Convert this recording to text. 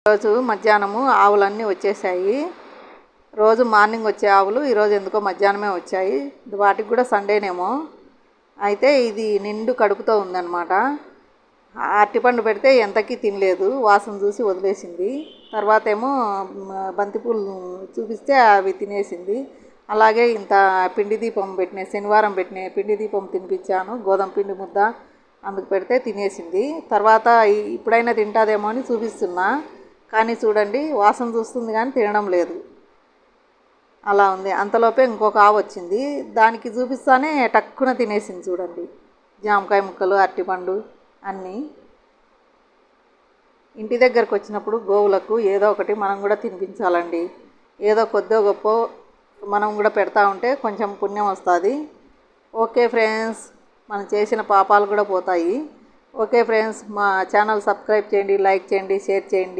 రోజు మధ్యాహ్నము ఆవులన్నీ వచ్చేసాయి. రోజు మార్నింగ్ వచ్చే ఆవులు ఈరోజు ఎందుకో మధ్యాహ్నమే వచ్చాయి. వాటికి కూడా సండేనేమో. అయితే ఇది నిండు కడుపుతో ఉందన్నమాట. అరటిపండు పెడితే ఎంతకీ తినలేదు, వాసన చూసి వదిలేసింది. తర్వాత ఏమో బంతిపూలు చూపిస్తే అవి తినేసింది. అలాగే ఇంత పిండి దీపం శనివారం పెట్టిన పిండి దీపం తినిపించాను, గోధుమ పిండి ముద్ద అందుకు పెడితే తినేసింది. తర్వాత ఇప్పుడైనా తింటాదేమో అని చూపిస్తున్నా, కానీ చూడండి వాసన చూస్తుంది కానీ తినడం లేదు. అలా ఉంది. అంతలోపే ఇంకొక ఆవు వచ్చింది, దానికి చూపిస్తానే టక్కున తినేసింది. చూడండి, జామకాయ ముక్కలు, అరటిపండు అన్నీ. ఇంటి దగ్గరకు వచ్చినప్పుడు గోవులకు ఏదో ఒకటి మనం కూడా తినిపించాలండి. ఏదో కొద్దో గొప్ప మనం కూడా పెడతా ఉంటే కొంచెం పుణ్యం వస్తుంది. ఓకే ఫ్రెండ్స్, మనం చేసిన పాపాలు కూడా పోతాయి. ఓకే ఫ్రెండ్స్, మా ఛానల్ సబ్స్క్రైబ్ చేయండి, లైక్ చేయండి, షేర్ చేయండి.